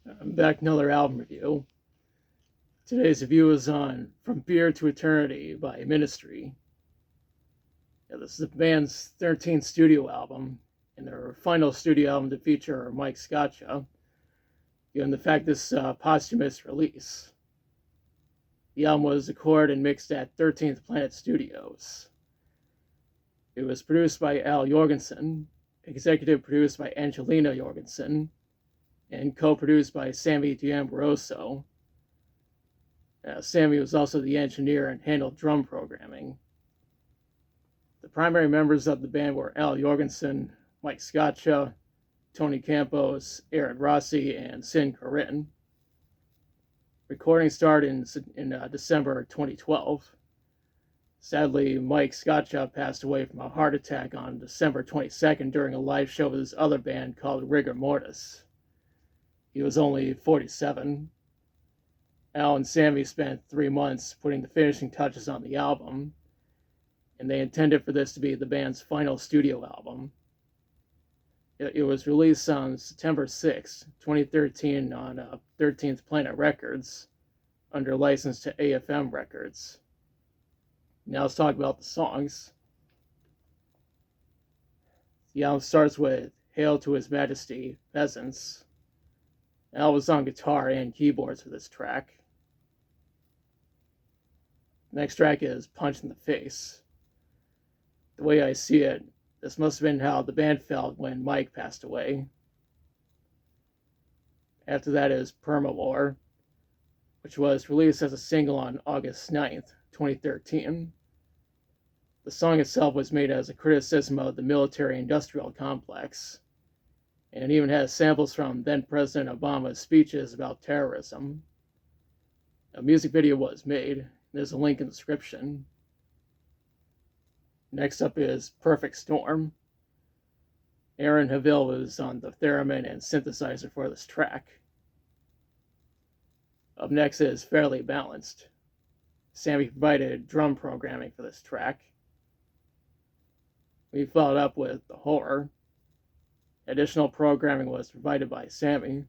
I'm back another album review. Today's review is on From Beer to Eternity by Ministry. This is the band's 13th studio album, and their final studio album to feature Mike Scaccia, given the fact this posthumous release. The album was recorded and mixed at 13th Planet Studios. It was produced by Al Jorgensen, executive produced by Angelina Jorgensen, and co-produced by Sammy D'Ambrosio. Sammy was also the engineer and handled drum programming. The primary members of the band were Al Jorgensen, Mike Scaccia, Tony Campos, Aaron Rossi, and Sin Corinne. Recording started in December 2012. Sadly, Mike Scaccia passed away from a heart attack on December 22nd during a live show with his other band called Rigor Mortis. He was only 47. Al and Sammy spent 3 months putting the finishing touches on the album, and they intended for this to be the band's final studio album. It was released on September 6, 2013 on 13th Planet Records under license to AFM Records. Now let's talk about the songs. The album starts with Hail to His Majesty, Peasants. Al was on guitar and keyboards for this track. The next track is Punch in the Face. The way I see it, this must have been how the band felt when Mike passed away. After that is Perma War, which was released as a single on August 9th, 2013. The song itself was made as a criticism of the military-industrial complex, and even has samples from then-President Obama's speeches about terrorism. A music video was made. There's a link in the description. Next up is Perfect Storm. Aaron Haville was on the theremin and synthesizer for this track. Up next is Fairly Balanced. Sammy provided drum programming for this track. We followed up with The Horror. Additional programming was provided by Sammy.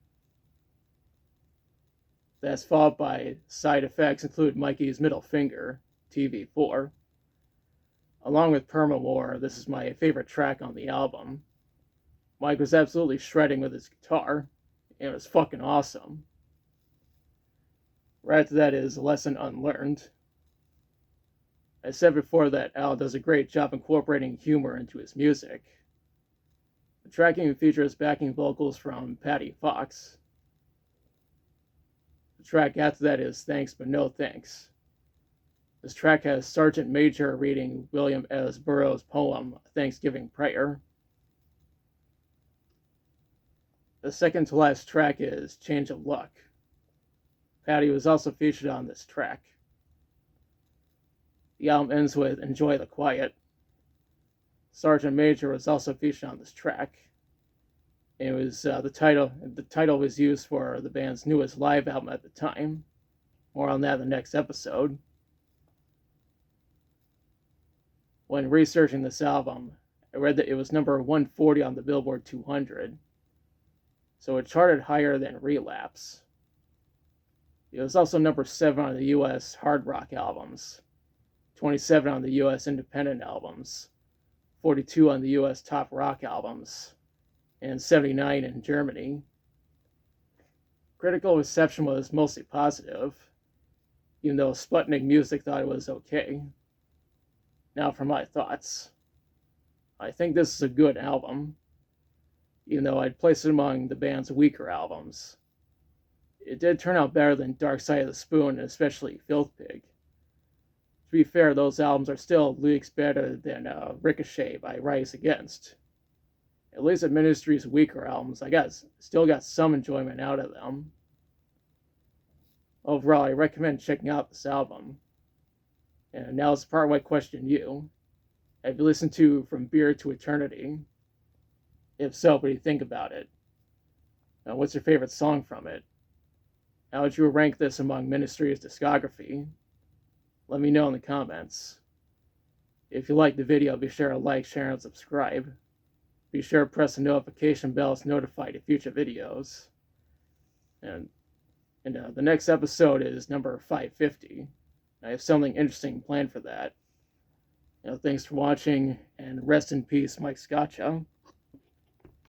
That's followed by side effects include Mikey's Middle Finger, TV4. Along with Perma War, this is my favorite track on the album. Mike was absolutely shredding with his guitar, and it was fucking awesome. Right after that is Lesson Unlearned. I said before that Al does a great job incorporating humor into his music. The track even features backing vocals from Patty Fox. The track after that is Thanks But No Thanks. This track has Sergeant Major reading William S. Burroughs' poem, Thanksgiving Prayer. The second to last track is Change of Luck. Patty was also featured on this track. The album ends with Enjoy the Quiet. Sergeant Major was also featured on this track. It was the title was used for the band's newest live album at the time. More on that in the next episode. When researching this album, I read that it was number 140 on the Billboard 200, so it charted higher than Relapse. It was also number 7 on the US hard rock albums, 27 on the US independent albums, 42 on the US top rock albums, and 79 in Germany. Critical reception was mostly positive, even though Sputnik Music thought it was okay. Now for my thoughts. I think this is a good album, even though I'd place it among the band's weaker albums. It did turn out better than Dark Side of the Spoon, and especially Filth Pig. To be fair, those albums are still leagues better than Ricochet by Rise Against. At least at Ministry's weaker albums, I still got some enjoyment out of them. Overall, I recommend checking out this album. And now it's the part where I question you. Have you listened to From Beer to Eternity? If so, what do you think about it? What's your favorite song from it? How would you rank this among Ministry's discography? Let me know in the comments. If you liked the video, be sure to like, share, and subscribe. Be sure to press the notification bell to notify of future videos. And the next episode is number 550. I have something interesting planned for that. Thanks for watching, and rest in peace, Mike Scaccia.